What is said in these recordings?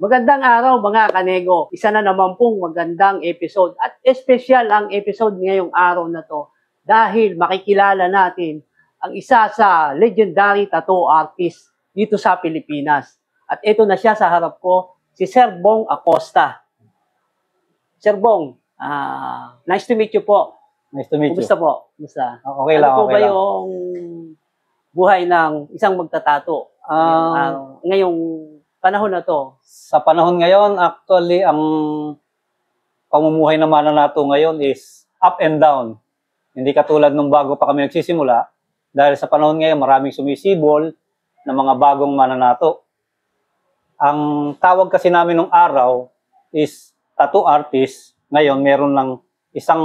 Magandang araw mga kanego. Isa na naman pong magandang episode at espesyal ang episode ngayong araw na to dahil makikilala natin ang isa sa legendary tattoo artist dito sa Pilipinas. At ito na siya sa harap ko, si Sir Bong Acosta. Sir Bong, nice to meet you po. Nice to meet you. Kumusta po? Kumusta? Okay lang, ano po okay ba lang. yung buhay ng isang magtatato ngayong panahon na to? Sa panahon ngayon, actually, ang pamumuhay ng mananato ngayon is up and down. Hindi katulad nung bago pa kami nagsisimula. Dahil sa panahon ngayon, maraming sumisibol ng mga bagong mananato. Ang tawag kasi namin nung araw is tattoo artist. Ngayon, meron ng isang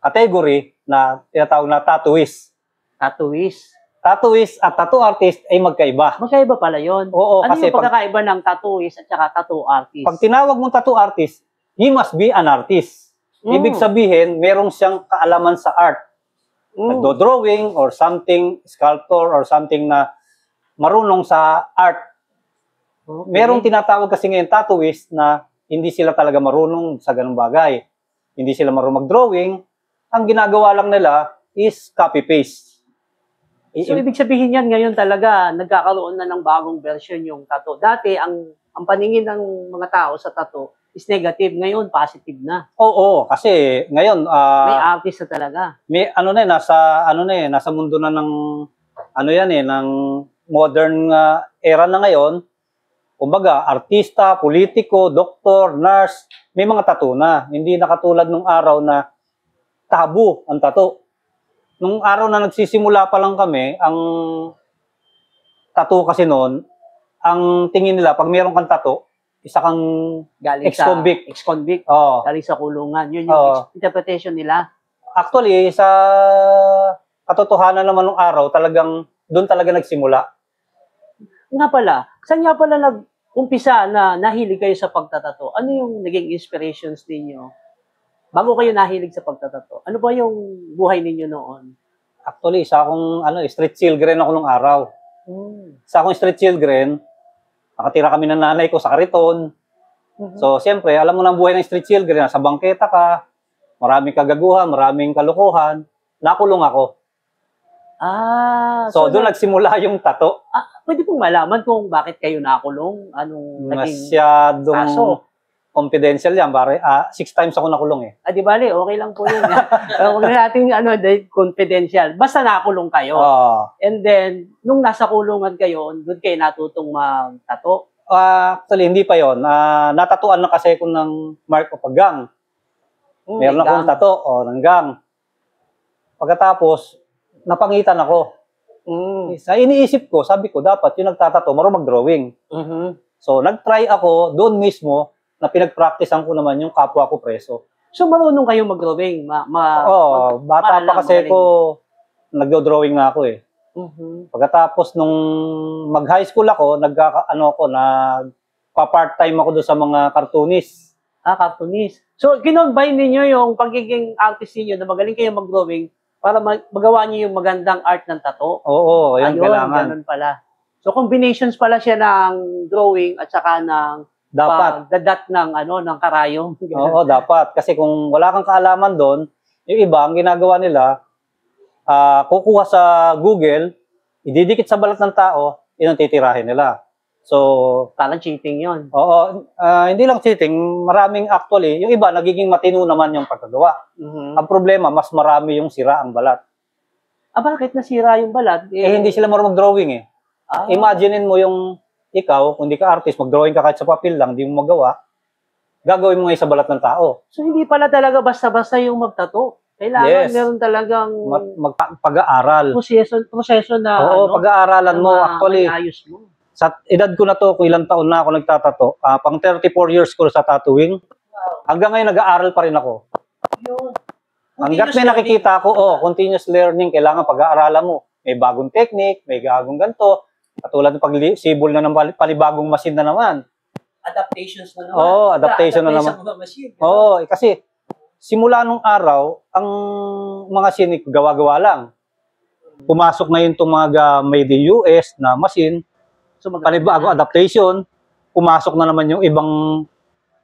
category na tinatawag na tattooist. Tattooist? Tattooist at tattoo artist ay magkaiba. Magkaiba pala yun. Oo, ano kasi yung pagkakaiba ng tattooist at saka tattoo artist? Pag tinawag mong tattoo artist, he must be an artist. Ibig sabihin, merong siyang kaalaman sa art. Nagdo-drawing or something, sculptor or something na marunong sa art. Okay. Merong tinatawag kasi ngayon tattooist na hindi sila talaga marunong sa ganung bagay. Hindi sila marunong mag-drawing. Ang ginagawa lang nila is copy-paste. So, ibig sabihin yan, ngayon talaga, nagkakaroon na ng bagong version yung tattoo. Dati, ang paningin ng mga tao sa tattoo is negative. Ngayon, positive na. Oo, kasi ngayon... may artist na talaga. May, nasa mundo na ng, ng modern era na ngayon. Kumbaga, artista, politiko, doktor, nurse, may mga tattoo na. Hindi na katulad nung araw na tabu ang tattoo. Nung araw na nagsisimula pa lang kami, ang tattoo kasi noon, ang tingin nila, pag meron kang tattoo, isa kang ex-convict. Ex-convict. Oh. Galing sa kulungan. Yun yung interpretation nila. Actually, sa katotohanan naman nung araw, talagang doon talaga nagsimula. Nga pala, saan nga pala nag-umpisa na nahilig kayo sa pagtatato? Ano yung naging inspirations ninyo? Bago kayo nahilig sa pagtatato, ano ba yung buhay ninyo noon? Actually, isa akong street children ako nung araw. Sa akong street children, nakatira kami ng nanay ko sa kariton. So, siyempre, alam mo na ang buhay ng street children, nasa bangketa ka, maraming kagaguhan, maraming kalukuhan, nakulong ako. So doon nagsimula yung tato. Pwede pong malaman kung bakit kayo nakulong? Anong naging masyadong kaso? Confidential yan, pare. 6 times ako nakulong eh. Di bale, okay lang po yun. Huwag na natin confidential. Basta nakulong kayo. And then, nung nasa kulungan kayo, doon kayo natutong mag-tato? Actually, hindi pa yon. Natatuan na kasi ko ng mark of a gang. Meron akong tato, ng gang. Pagkatapos, napangitan ako. Sa iniisip ko, sabi ko, dapat yung nagtatato, marunong mag-drawing. So, nag-try ako doon mismo na pinag-practicean ko naman yung kapwa ko preso. So, marunong kayo mag-drawing? Bata pa kasi ko, nagdo-drawing na ako eh. Pagkatapos nung mag-high school ako, nagpa-part-time ako doon sa mga cartoonist. Cartoonist. So, kinombine ninyo yung pagiging artist niyo na magaling kayo mag-drawing para magawa niyo yung magandang art ng tato? Oo, yan kailangan. Ganun pala. So, combinations pala siya ng drawing at saka ng dapat dadat ng ng karayom. Oo, dapat kasi kung wala kang kaalaman doon, yung iba ang ginagawa nila, kukuha sa Google, ididikit sa balat ng tao, yun ang titirahin nila. So, parang cheating 'yon. Oo, hindi lang cheating, maraming actually, yung iba nagiging matino naman yung pagkagawa. Ang problema, mas marami yung sira ang balat. Bakit nasira yung balat? Hindi sila marunong mag-drawing eh. Imaginein mo yung ikaw, kung di ka artist, mag-drawing ka kahit sa papel lang, di mo magawa, gagawin mo ngayon sa balat ng tao. So, hindi pala talaga basta-basta yung magtato. Kailangan meron talagang pag-aaral. Proseso na pag-aaralan mo. Actually, ayos mo. Sa edad ko na to, kung ilang taon na ako nagtatato, pang 34 years ko sa tattooing, hanggang ngayon nag-aaral pa rin ako. Hanggat may nakikita ako, continuous learning, kailangan pag-aaralan mo. May bagong technique, may bagong ganito. Katulad ng pag-sibol na ng panibagong machine na naman. Adaptations na naman. Adaptation na naman. Kasi simula nung araw, ang mga sinik gawa-gawa lang. Pumasok na yung made in US na machine, so panibago adaptation. pumasok na naman yung ibang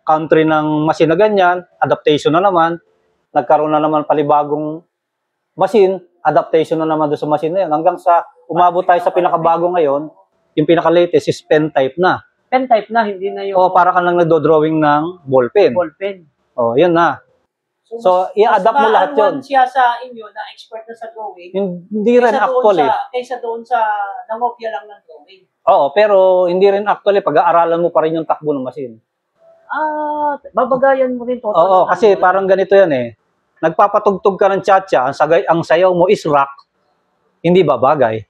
country ng machine na ganyan, adaptation na naman, nagkaroon na naman palibagong machine, adaptation na naman doon sa machine na yun. Hanggang sa umabot tayo sa pinakabago ngayon, yung pinaka-latest is pen type na. Pen type na, hindi na yung O para ka lang nagdo-drawing ng ballpen. ballpen. O, yun na. So, i-adapt mo lahat yun. Mas siya sa inyo na expert na sa drawing. Hindi rin actually. Kaysa doon sa nangopya lang ng drawing. Oo, pero hindi rin actually. Pag-aaralan mo pa rin yung takbo ng machine. Babagayan mo rin total. Oo, kasi parang ganito yan eh. Nagpapatugtog ka ng cha-cha, ang sayaw mo is rock, hindi babagay.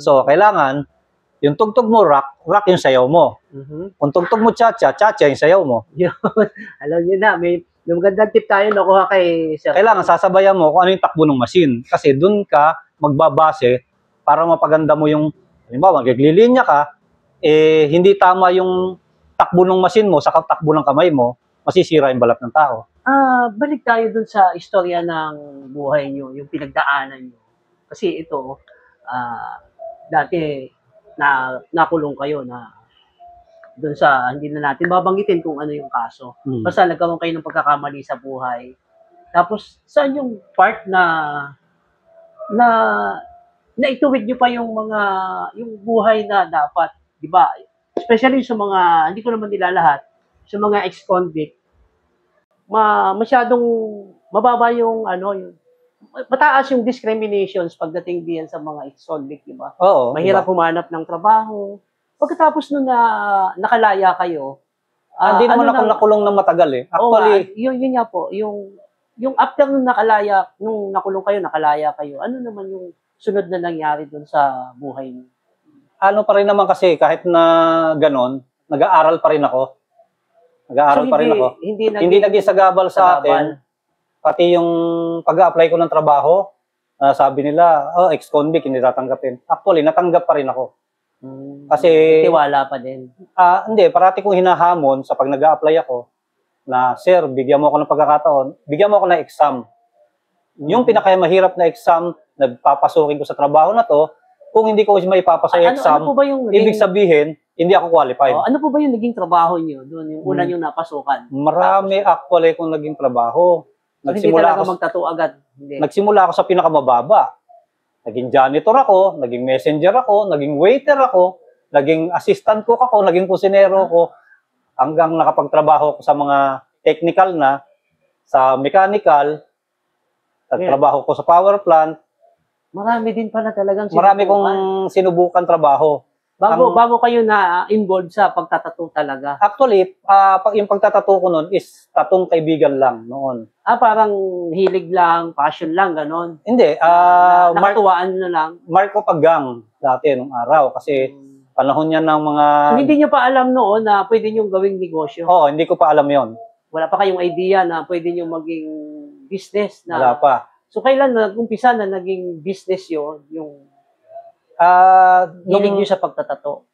So, kailangan, yung tugtog mo rock yung sayaw mo. Kung tugtog mo cha-cha yung sayaw mo. Alam niyo na, may magandang tip tayo nakuha kay Sir. Kailangan sasabayan mo kung ano yung takbo ng machine. Kasi dun ka magbabase para mapaganda mo yung, halimbawa, maglilinya ka, hindi tama yung takbo ng machine mo sa takbo ng kamay mo, masisira yung balat ng tao. Balik tayo dun sa istorya ng buhay nyo, yung pinagdaanan nyo. Kasi ito, dati nakulong kayo na dun sa, hindi na natin babanggitin kung ano yung kaso. Basta nagkaroon kayo ng pagkakamali sa buhay. Tapos, saan yung part na ituwid nyo pa yung buhay na dapat, di ba? Especially sa mga, hindi ko naman nila lahat, sa mga ex-convict, masyadong mababa yung mataas yung discriminations pagdating diyan sa mga ex-convict, di ba? Oo. Mahirap humanap ng trabaho. Pagkatapos nung nakalaya kayo, hindi naman ako nakulong ng matagal eh. Actually, yun nga po, yung after nung nakulong kayo, nakalaya kayo, ano naman yung sunod na nangyari dun sa buhay niyo? ano pa rin naman kasi, kahit na ganon, nag-aaral pa rin ako. Nag-aaral pa rin ako. Hindi naging sagabal sa atin. Pati yung pag-a-apply ko ng trabaho, sabi nila, ex-convict, hindi tatanggapin. Actually, natanggap pa rin ako. Kasi, tiwala pa din. Hindi, parati kong hinahamon sa pag nag-a-apply ako, na, sir, bigyan mo ako ng pagkakataon, bigyan mo ako ng exam. Yung pinaka-mahirap na exam, nagpapasukin ko sa trabaho na to, kung hindi ko may ipapasa yung exam, ano po ba yung ibig sabihin, hindi ako qualified. Ano po ba yung naging trabaho niyo doon, yung una yung napasukan? Marami actually kung naging trabaho. Nagsimula ako magtato agad. Hindi. Nagsimula ako sa pinakamababa. Naging janitor ako, naging messenger ako, naging waiter ako, naging assistant cook ako, naging kusinero ako, hanggang nakapagtrabaho ko sa mga technical na, sa mechanical, nagtrabaho ko sa power plant. Marami din pala talagang sinubukan. Marami kong sinubukan trabaho. Bago kayo na-involved sa pagtatato talaga? Actually, yung pagtatato ko noon is tatong kaibigan lang noon. Parang hilig lang, passion lang, ganon? Hindi. Nakatuwaan na lang? Marco Paggang dati nung araw. Kasi panahon niya ng mga... So, hindi niyo pa alam noon na pwede niyo gawing negosyo? Oo, hindi ko pa alam yon. Wala pa kayong idea na pwede niyo maging business? Wala pa. So, kailan nag-umpisa na naging business yun? Yung hilig niyo sa pagtatato?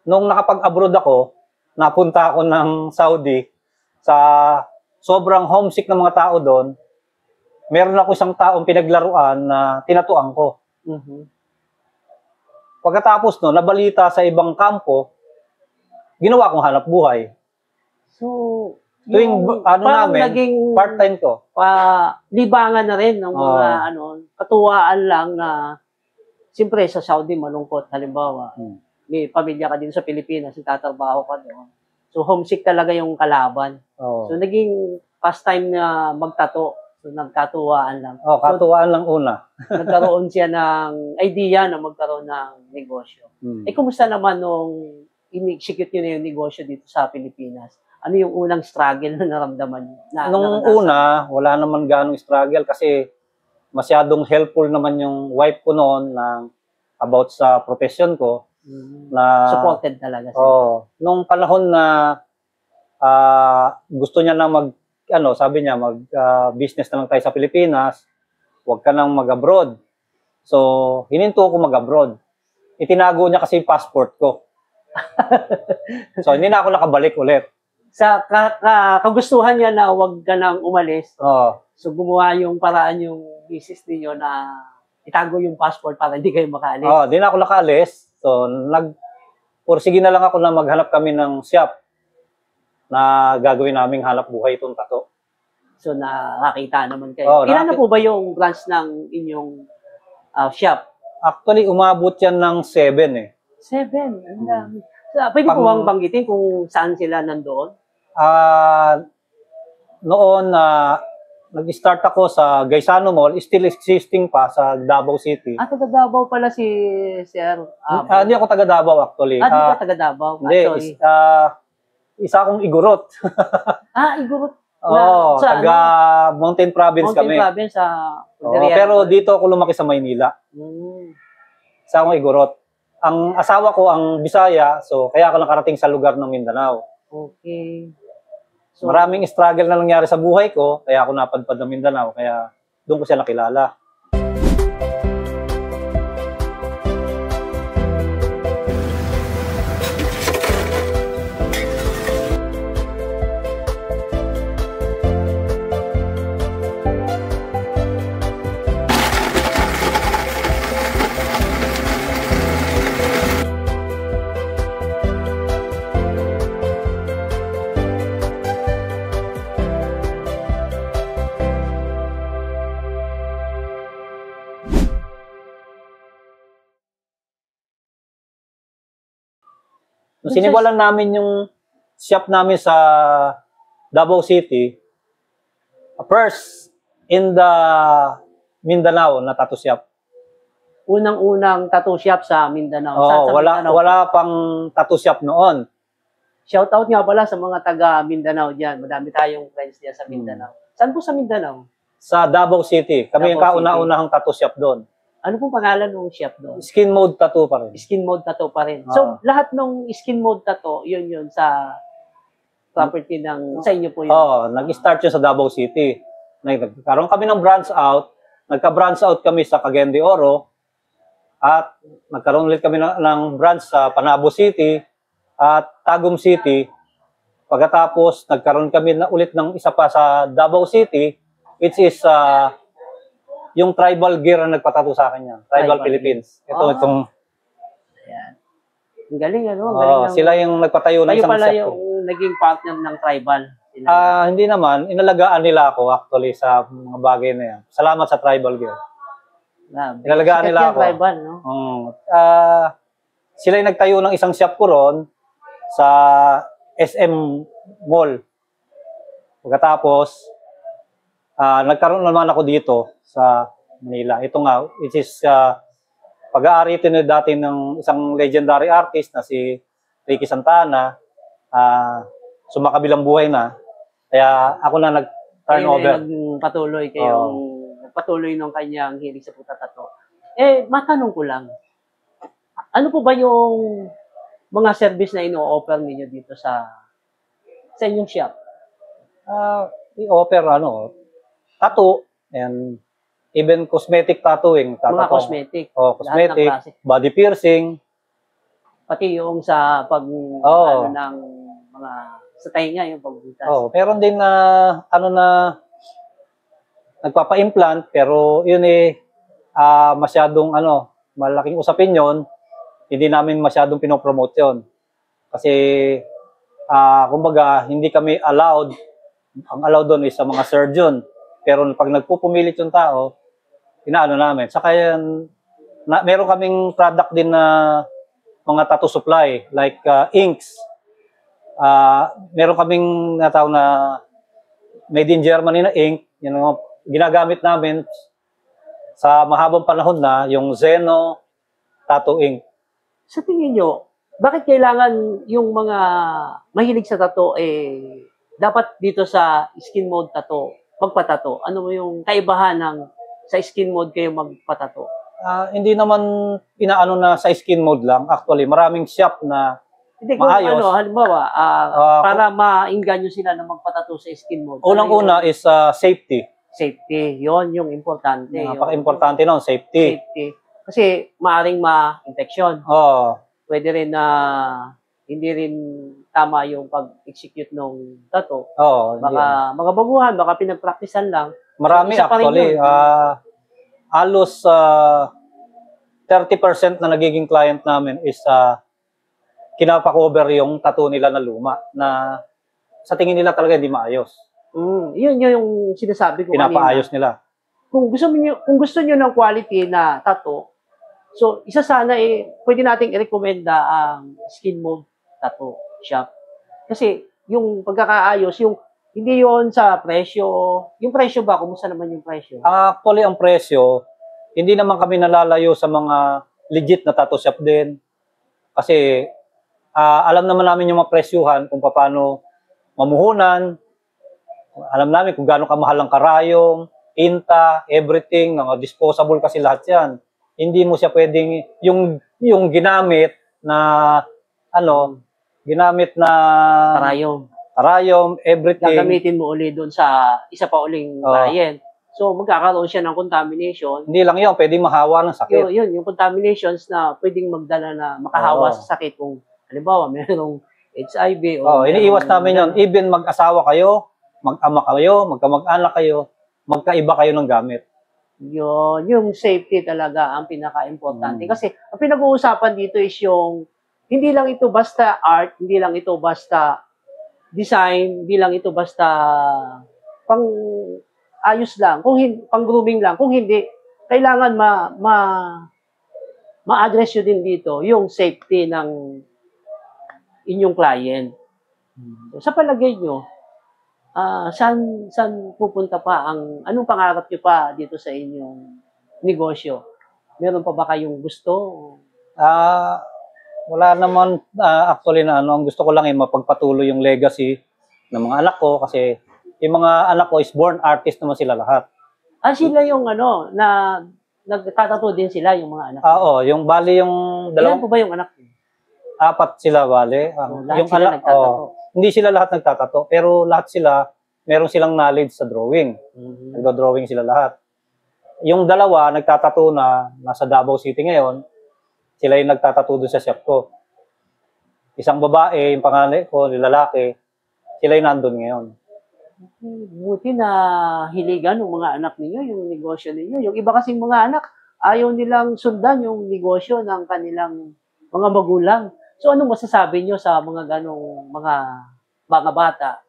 Nung nakapag-abroad ako, napunta ako ng Saudi, sa sobrang homesick ng mga tao doon, meron ako isang taong pinaglaruan na tinatuan ko. Pagkatapos no, nabalita sa ibang kampo, ginawa kong hanap buhay. So, tuwing namin, part-time ko. Libangan na rin ng mga katuwaan lang na siyempre sa Saudi malungkot. Halimbawa, may pamilya ka din sa Pilipinas, tatrabaho ka doon. So, homesick talaga yung kalaban. So, naging pastime na magtato. So, nagkatuwaan lang. Katuwaan lang una. Nagkaroon siya ng idea na magkaroon ng negosyo. Kumusta naman nung in-execute nyo na yung negosyo dito sa Pilipinas? Ano yung unang struggle na naramdaman nyo? Nung una, wala naman ganong struggle kasi masyadong helpful naman yung wife ko noon na about sa profession ko. Na supported talaga siya. Nung panahon na gusto niya na sabi niya, business na lang tayo sa Pilipinas, huwag ka nang mag-abroad. So, hininto ko mag-abroad. Itinago niya kasi yung passport ko. So, hindi na ako nakabalik ulit. Sa kagustuhan niya na huwag ka nang umalis, so gumawa yung paraan yung misis ninyo na itago yung passport para hindi kayo makaalis. Di na ako nakaalis. So, pursige na lang ako na maghanap kami ng shop na gagawin naming hanap buhay itong tato. So, nakakita naman kayo. Oo, Ilan na po ba yung branch ng inyong shop? Actually, umabot yan ng 7 eh. 7. Ang dami. So, pwede po bang banggitin kung saan sila nandoon? Noon, nag-start ako sa Gaisano Mall, still existing pa sa Davao City. Taga Davao pala si Sir. Hindi ako taga Davao actually. Di ka taga Davao? Hindi, isa akong Igorot. Igorot. Oo, taga Mountain Province kami. Mountain Province sa pero dito ako lumaki sa Maynila. Isa akong Igorot. Ang asawa ko ang Bisaya, so kaya ako nakarating sa lugar ng Mindanao. Okay. So, maraming struggle na nangyari sa buhay ko, kaya ako napadpad ng Mindanao, kaya doon ko siya nakilala. Nung sinimulan namin yung shop namin sa Davao City, first in the Mindanao na tattoo shop. Unang-unang tattoo shop sa Mindanao. Oo, wala pang tattoo shop noon. Shoutout nga pala sa mga taga Mindanao diyan. Madami tayong friends diyan sa Mindanao. Saan po sa Mindanao? Sa Davao City. Kami yung kauna-unahang tattoo shop doon. Ano pong pangalan ng shop doon? Skin Mode Tattoo pa rin. Skin Mode Tattoo pa rin. So, lahat ng Skin Mode Tattoo, yun sa property sa inyo po yun? Oo, nag-start yun sa Davao City. Nagkaroon kami ng branch out. Nagka-branch out kami sa Cagayan de Oro. At nagkaroon ulit kami ng branch sa Panabo City at Tagum City. Pagkatapos, nagkaroon kami ulit ng isa pa sa Davao City, which is yung Tribal Gear na nagpatato sa akin yan. Tribal Philippines. Itong. Ayan. Ang galing, ano? Sila yung nagpatayo ng isang pala set yung naging partner ng Tribal. Hindi naman. Inalagaan nila ako actually sa mga bagay na yan. Salamat sa Tribal Gear. Inalagaan nila ako. Tribal, no? Sila yung nagtayo ng isang shop ko ron sa SM Mall. Pagkatapos, nagkaroon naman ako dito sa Manila. Ito nga, which is pag-aari ito na dati ng isang legendary artist na si Ricky Santana. Sumakabilang buhay na. Kaya ako na nag-turn over. Nagpatuloy ng kanyang hilig sa pagtatato. Matanong ko lang, ano po ba yung mga service na ino-offer ninyo dito sa inyong shop? I-offer tattoo and even cosmetic tattooing. Mga cosmetic. Cosmetic, body piercing. Pati yung sa ng mga sa tainga yung pagbutas. Meron din na nagpapa-implant pero yun masyadong malaking usapin yun. Hindi namin masyadong pinopromote yun. Kasi kumbaga hindi kami allowed. Ang allowed doon is sa mga surgeon. Pero pag nagpupumilit yung tao, inaano namin. Saka yan, meron kaming product din na mga tattoo supply, like inks. Meron kaming natawag na made in Germany na ink. Yan ang ginagamit namin sa mahabang panahon na, yung Zeno Tattoo Ink. Sa tingin nyo, bakit kailangan yung mga mahilig sa tattoo dapat dito sa skin mode tattoo magpatato? Ano yung kaibahan sa skin mode kayo magpatato? Hindi naman inaano na sa skin mode lang. Actually, maraming shop na maayos. Halimbawa, para maingganyo sila na magpatato sa skin mode. Unang-una is safety. Safety. Yon yung importante. Napaka-importante nun, safety. Kasi maaring ma-infection. Pwede rin na hindi rin tama yung pag-execute ng tattoo. Baka mga baguhan, baka pinagpraktisan lang. Marami actually. Halos 30% na nagiging client namin is kinapakover yung tattoo nila na luma na sa tingin nila talaga hindi maayos. Yun yung sinasabi ko kanina. Pinapaayos nila. Kung gusto niyo ng quality na tattoo, so isa sana pwede nating i-recommenda ang Skin Mode Tattoo Shop. Kasi yung pagkakaayos, hindi yon sa presyo. Yung presyo ba? Kumusta naman yung presyo? Actually, ang presyo, hindi naman kami nalalayo sa mga legit na tattoo shop din. Kasi alam naman namin yung mga presyuhan kung paano mamuhunan. Alam namin kung gaano kamahal ang karayong, tinta, everything, mga disposable kasi lahat yan. Hindi mo siya pwedeng, yung ginamit na, karayom, everything. Gagamitin mo uli doon sa isa pa uling client. So, magkakaroon siya ng contamination. Hindi lang yun, pwedeng mahawa ng sakit. Yung contaminations na pwedeng magdala na makahawa sa sakit kung, halimbawa, merong HIV. Iniiwas namin yun. Even mag-asawa kayo, mag-ama kayo, magkamag-anak kayo, magkaiba kayo ng gamit. Yung safety talaga ang pinaka-importante. Kasi ang pinag-uusapan dito is hindi lang ito basta art, hindi lang ito basta design, hindi lang ito basta pang ayos lang, pang grooming lang. Kung hindi, kailangan ma-address nyo din dito yung safety ng inyong client. So, sa palagay nyo, saan pupunta pa anong pangarap nyo pa dito sa inyong negosyo? Meron pa ba kayong gusto? Wala naman actually na ang gusto ko lang ay mapagpatuloy yung legacy ng mga anak ko kasi yung mga anak ko is born artist naman sila lahat. Sila yung na nagtatato din sila yung mga anak? Oo, yung bali yung Ilan po ba yung anak? 4 sila bali. Lahat yung sila nagtatato? Hindi sila lahat nagtatato, pero lahat sila, meron silang knowledge sa drawing. Nagdo-drawing sila lahat. Yung 2, nagtatato na, nasa Davao City ngayon, sila yung nagtatato doon sa shop ko. Isang babae, yung panganay ko, yung lalaki, sila yung nandun ngayon. Buti na hiligan ng mga anak ninyo, yung negosyo ninyo. Yung iba kasing mga anak, ayaw nilang sundan yung negosyo ng kanilang mga magulang. So, anong masasabi nyo sa mga ganong mga bata?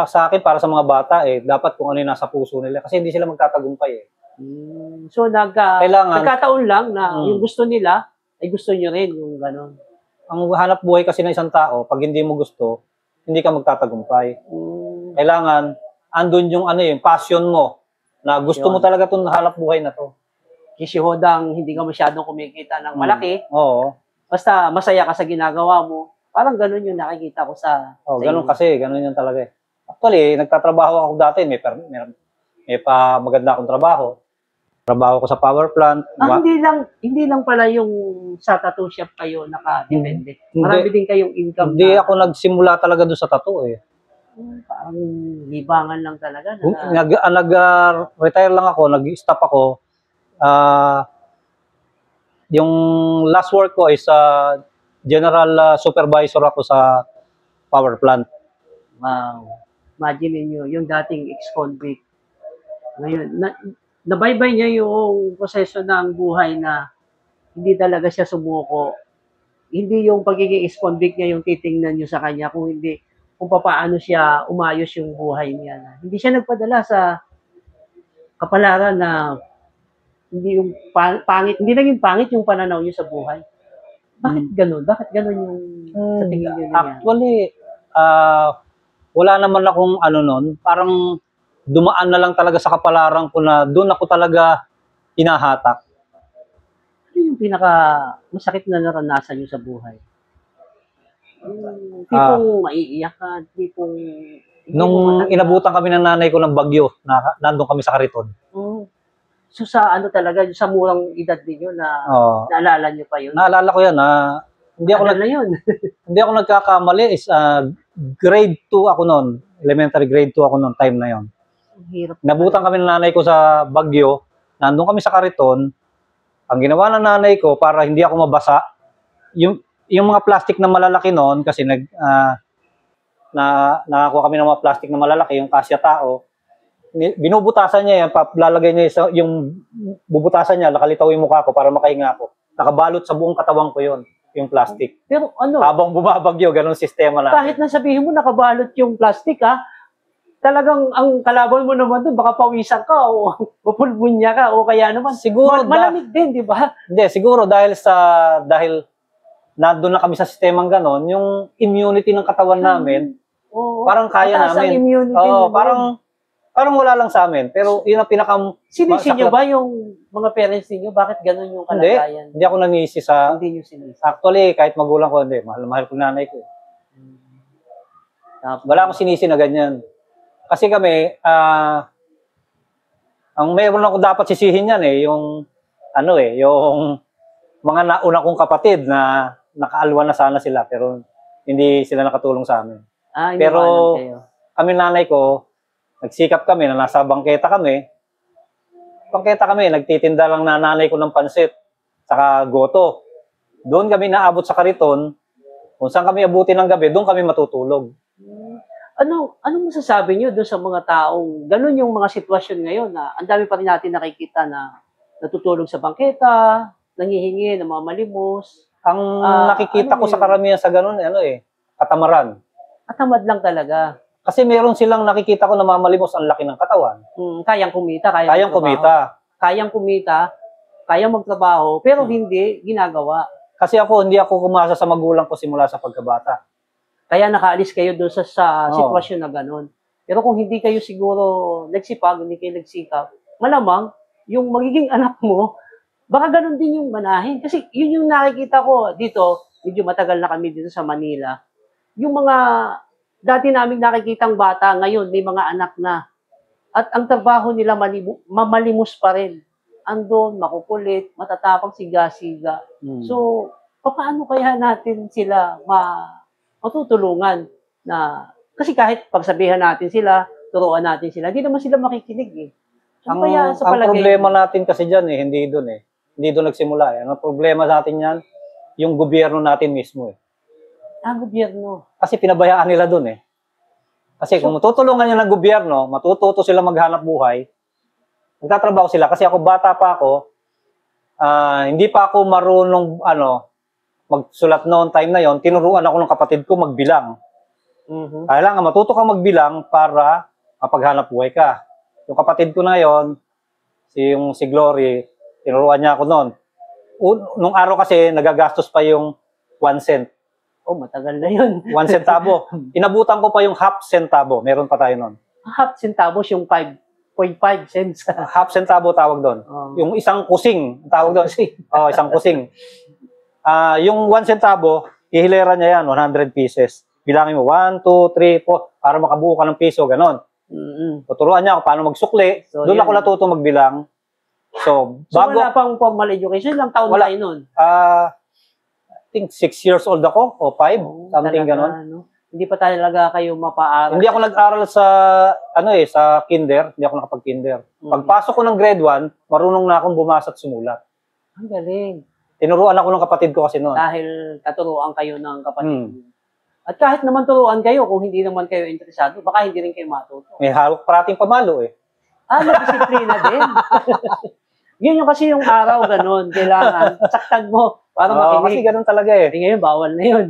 Sa akin, para sa mga bata, dapat kung ano yung nasa puso nila. Kasi hindi sila magtatagumpay So, nagkataon lang na yung gusto nila, ay gusto nyo rin yung ganon. Ang hanap buhay kasi ng isang tao, pag hindi mo gusto, hindi ka magtatagumpay. Kailangan, andun yung passion mo, na gusto mo talaga itong hanap buhay na to. Kisihodang hindi ka masyadong kumikita ng malaki. Oo. Basta masaya ka sa ginagawa mo. Parang ganun yung nakikita ko sa... ganun kasi, ganun yung talaga. Actually, nagtatrabaho ako dati, may pa maganda akong trabaho. Trabaho ko sa power plant. Hindi lang pala yung sa tattoo shop kayo nakadepende. Marami din kayong income. Hindi ako nagsimula talaga doon sa tattoo Parang libangan lang talaga. Nag-retire lang ako, nag-stop ako. Yung last work ko is general supervisor ako sa power plant. Wow. Imagine niyo yung dating ex-convict. Ngayon, nabaybay niya yung proseso ng buhay na hindi talaga siya sumuko. Hindi yung pagiging ex-convict niya yung titingnan niyo sa kanya, kung paano siya umayos yung buhay niya. Hindi siya nagpadala sa kapalaran na hindi yung pangit, hindi naging pangit yung pananaw niyo sa buhay. Bakit ganun? Bakit ganun yung sa tingin niyo niya? Actually, wala naman akong nun, parang dumaan na lang talaga sa kapalaran ko na doon ako talaga hinahatak. Ano yung pinaka masakit na naranasan niyo sa buhay? Tipong maiiyak ka, tipong... Nung inabutan kami ng nanay ko ng bagyo, nandun kami sa Kariton. So sa talaga, sa murang edad niyo na naalala niyo pa yun? Naalala ko yan. Hindi ako nagkakamali. Grade 2 ako noon. Elementary grade 2 ako noon, time na yon. Nabutan kami ng nanay ko sa bagyo. Nandun kami sa Kariton. Ang ginawa ng nanay ko para hindi ako mabasa, yung mga plastic na malalaki noon, kasi nakakuha kami ng mga plastic na malalaki, yung kasya tao, binubutasan niya yan, lalagay niya yung bubutasan niya, nakalitaw yung mukha ko para makahinga ako. Nakabalot sa buong katawan ko yon. yung plastic. Pero ano, Habang bumabagyo, ganun sistema na. kahit na sabihin mo nakabalot yung plastic talagang ang kalaban mo naman doon, baka pawisan ka o mapulbunya ka o kaya naman. Siguro Malamig din, di ba? Hindi, siguro dahil nandun na kami sa sistemang ganon, yung immunity ng katawan namin, Oo. parang kaya Mataas ang namin. immunity Oo, mo parang wala lang sa amin. Pero yun ang sinisi nyo ba yung mga parents niyo? Bakit ganun yung kalagayan? Hindi ako nanisi sa... Hindi nyo sinisi. Actually, kahit magulang ko, hindi. Mahal ko nanay ko. Wala akong sinisi na ganyan. Kasi kami, ang mayroon ako dapat sisihin yan yung mga nauna kong kapatid na nakaalwan na sana sila, pero hindi sila nakatulong sa amin. Pero kami nanay ko, nagsikap kami na nasa bangketa kami. Nagtitinda lang na nanay ko ng pansit, saka goto. Doon kami naabot sa kariton. Kung saan kami abutin ng gabi, doon kami matutulog. Anong masasabi niyo doon sa mga taong ganun yung mga sitwasyon ngayon na ang dami pa rin natin nakikita na natutulog sa bangketa, nanghihingi, namamalimos. Ang nakikita ko sa karamihan sa ganun, katamaran. Katamad lang talaga. Kasi meron silang nakikita ko namamalimos ang laki ng katawan. Kayang kumita, Kayang kumita, kayang magtrabaho, pero hindi ginagawa. Kasi hindi ako kumasa sa magulang ko simula sa pagkabata. Kaya nakaalis kayo doon sa sitwasyon na gano'n. Pero kung hindi kayo siguro nagsipag, hindi kayo nagsikap, malamang yung magiging anak mo, baka gano'n din yung manahin. Kasi yun yung nakikita ko dito, medyo matagal na kami dito sa Manila. Yung mga dati namin nakikitang bata, ngayon may mga anak na. At ang trabaho nila mamalimos pa rin. Andon, makukulit, matatapang siga-siga. So, paano kaya natin sila matutulungan na, kasi kahit pagsabihan natin sila, turuan natin sila, hindi naman sila makikinig Ang problema natin kasi dyan hindi doon Hindi doon nagsimula Ang problema natin yan, yung gobyerno natin mismo Ang gobyerno. Kasi pinabayaan nila doon Kasi kung matutulungan niya ng gobyerno, matututo sila maghanap buhay, magtatrabaho sila. Kasi ako, bata pa ako, hindi pa ako marunong, magsulat noon, time na yon, tinuruan ako ng kapatid ko magbilang. Kailangan matuto ka magbilang para mapaghanap buhay ka. Yung kapatid ko na yon, si Glory, tinuruan niya ako noon. Nung araw kasi, nagagastos pa yung 1 cent. Oh, matagal na yun. 1 centavo. Inabutan ko pa yung half centavo. Meron pa tayo noon. Half centavo yung 5.5 cents. Half centavo tawag doon. Yung isang kusing, tawag doon. Isang kusing. Yung 1 centavo, ihilera niya yan, 100 pieces. Bilangin mo, 1, 2, 3, 4, para makabuo ka ng piso, ganon. Tuturuan niya ako paano magsukli. So, doon ako natuto magbilang. So wala pang formal education, ilang taon na kayo nun? I think 6 years old ako, o 5, something ganon. Hindi pa talaga kayo mapaaral? Hindi ako nag-aral sa, sa kinder. Hindi ako nakapag-kinder. Pagpasok ko ng grade 1, marunong na akong bumasa at sumulat. Ang galing. Tinuruan ako ng kapatid ko kasi noon. Dahil katuruan kayo ng kapatid. At kahit naman turuan kayo, kung hindi naman kayo interesado, baka hindi rin kayo matuto. May hawak parating pamalo Disiplina din. Yun yung kasi yung araw, ganun. Kailangan, saktan mo para makinig. Kasi ganun talaga Ngayon, bawal na yun.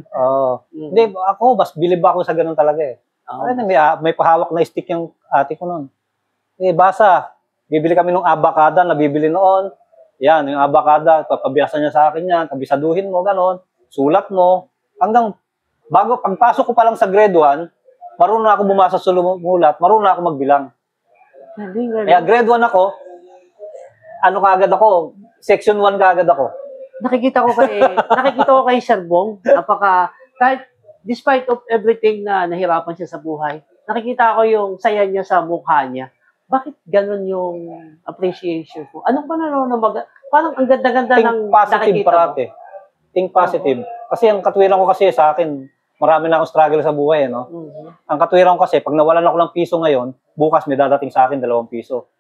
Hindi, ako, mas bilib ako sa ganun talaga may pahawak na stick yung ate ko noon. Basa. Bibili kami ng abakada, nabibili noon. Yan, yung abakada, papabiyasan niya sa akin yan, kabisaduhin mo, ganon, sulat mo, hanggang pagpasok ko pa lang sa grade 1, marunong na ako bumasa sa sumulat, marunong na ako magbilang. Kaya grade 1 ako, kaagad ako, section 1 kaagad ako. Nakikita ko kay Sir Bong, kahit despite of everything na nahirapan siya sa buhay, nakikita ko yung saya niya sa mukha niya. Bakit ganun yung appreciation ko? Anong parang ang ganda-ganda ng nakikita mo? Think positive. Kasi ang katwiran ko kasi sa akin, marami na akong struggle sa buhay, Ang katwiran ko kasi, pag nawalan ako ng piso ngayon, bukas may dadating sa akin 2 piso.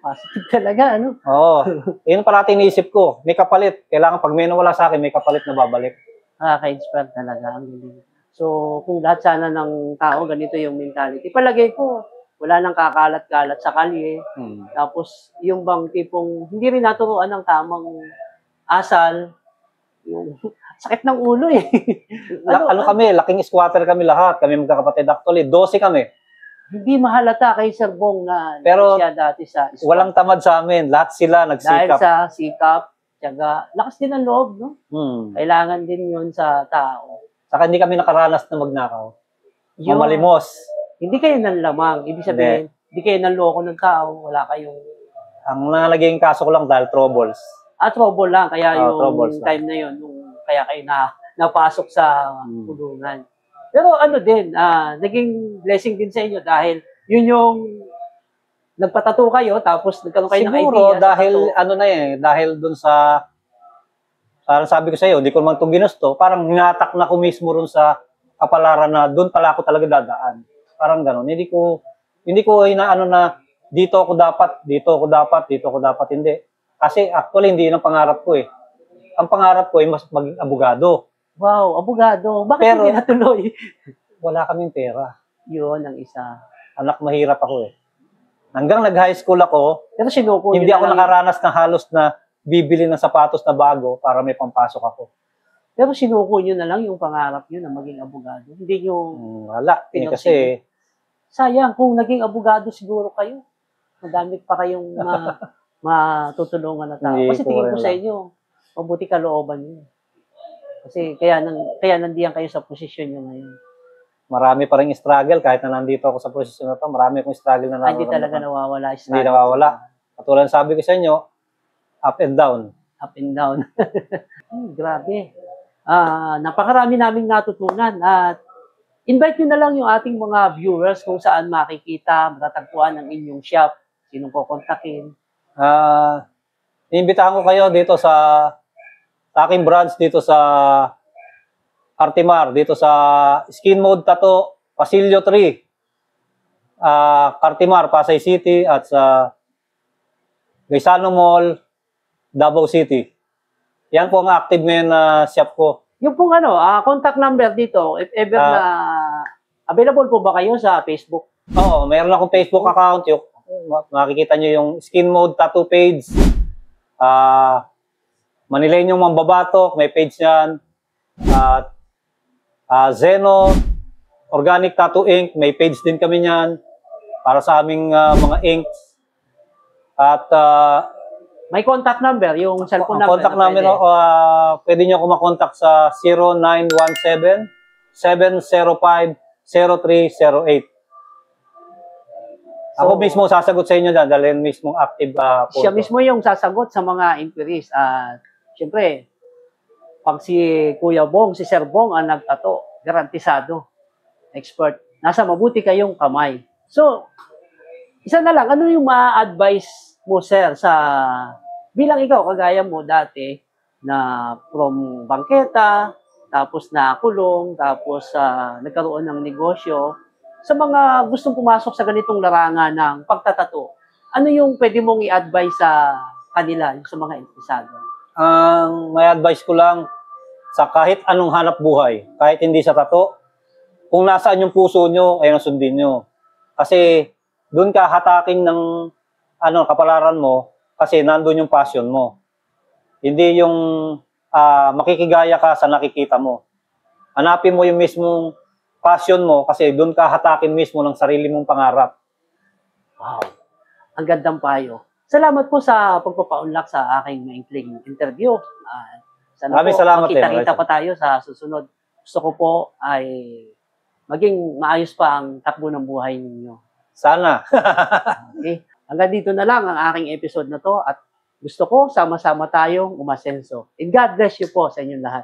Positive talaga, Oo. Yun parati iniisip ko. May kapalit. Kailangan pag may nawala sa akin, may kapalit na babalik. Nakaka-inspire talaga. So, kung lahat sana ng tao, ganito yung mentality. Palagay ko, wala nang kakalat-kalat sa kalye. Tapos, yung bang tipong, hindi rin naturuan ng tamang asal, Yung sakit ng ulo eh. Ano kami, laking squatter kami lahat. Kami magkakapatid actually, 12 kami. Hindi mahalata kay Sir Bong na Pero siya dati sa squad. Walang tamad sa amin. Lahat sila Dahil nagsikap. sa sikap, tiyaga, lakas din ang loob, no? Kailangan din yun sa tao. Saka hindi kami nakaranas na magnakaw. Yun. Mamalimos. Hindi kayo nanlamang. Ibig sabihin, hindi kayo nanloko ng tao. Wala kayong... Ang naging kaso ko lang dahil troubles. Trouble lang. Kaya yung troubles time na yun, kaya kayo napasok sa kulungan. Pero ano din, naging blessing din sa inyo dahil yun yung nagpatato kayo tapos nagkaroon kayo ng idea. Siguro dahil dahil dun sa parang sabi ko sa iyo, hindi ko naman itong ginusto, parang hinatak na ko mismo ron sa kapalaran na doon pala ako talaga dadaan. Parang gano'n. Hindi ko inaano na dito ako dapat, hindi. Kasi actually hindi yun ang pangarap ko eh. Ang pangarap ko ay mas maging abogado. Wow, abogado. Bakit Pero, hindi natuloy? Wala kaming pera. Yun ang isa. Anak, mahirap ako eh. Hanggang nag-high school ako, pero sinuko hindi ako nakaranas ng halos na bibili ng sapatos na bago para may pampasok ako. Pero sinuko nyo na lang yung pangarap nyo na maging abogado. Hindi nyo... Wala. Kasi... Sayang, kung naging abogado siguro kayo, madami pa kayong matutulungan na tao. Kasi tingin ko sa inyo, mabuti kalooban nyo. Kasi kaya nandiyan kayo sa posisyon nyo ngayon. Marami pa rin struggle kahit na nandito ako sa posisyon na to. Marami akong struggle na hindi talaga nawawala. Hindi nawawala. Katulad sabi ko sa inyo, up and down. Up and down. Grabe. Napakarami naming natutunan at invite nyo na lang yung ating mga viewers kung saan makikita, matatagpuan ang inyong shop, sinong kukontakin. Iimbitahan ko kayo dito sa aking branch dito sa Cartimar, dito sa Skin Mode Tattoo, Pasilio 3, Cartimar, Pasay City, at sa Gaisano Mall, Davao City. Yan po ang active ngayon na shop ko. Yung pong contact number dito, if ever na available po ba kayo sa Facebook? Oo, mayroon akong Facebook account. Yung, makikita nyo yung Skin Mode Tattoo page. Manilenyong Mambabatok, may page yan. At Zeno Organic Tattoo Ink, may page din kami niyan para sa aming mga inks. At may contact number, yung cellphone number. Contact number, pwede nyo ako makontak sa 0917-705-0308. Ako mismo sasagot sa inyo dahil mismong active po. Siya mismo yung sasagot sa mga inquiries. At siyempre, pag si Kuya Bong, si Sir Bong ang nagtato, garantisado, expert. Nasa mabuti kayong kamay. So, isa na lang, ano yung ma-advise mo, sir, sa bilang ikaw, kagaya mo dati, na from bangketa, tapos nakulong, tapos nagkaroon ng negosyo, sa mga gustong pumasok sa ganitong larangan ng pagtatato, ano yung pwede mong i-advise sa kanila, sa mga interesado? May advice ko lang, sa kahit anong hanap buhay, kahit hindi sa tato, kung nasaan yung puso nyo, ayun ang sundin nyo. Kasi doon ka hataking ng kapalaran mo, kasi nandun yung passion mo. Hindi yung makikigaya ka sa nakikita mo. Hanapin mo yung mismong passion mo, kasi doon ka hatakin mismo ng sarili mong pangarap. Wow. Ang gandang payo. Salamat po sa pagpapaunlak sa aking maikling interview. Sana po, salamat magkita-kita pa tayo sa susunod. Gusto ko po ay maging maayos pa ang takbo ng buhay ninyo. Sana. Okay. Hanggang dito na lang ang aking episode na to at gusto ko sama-sama tayong umasenso. And God bless you po sa inyong lahat.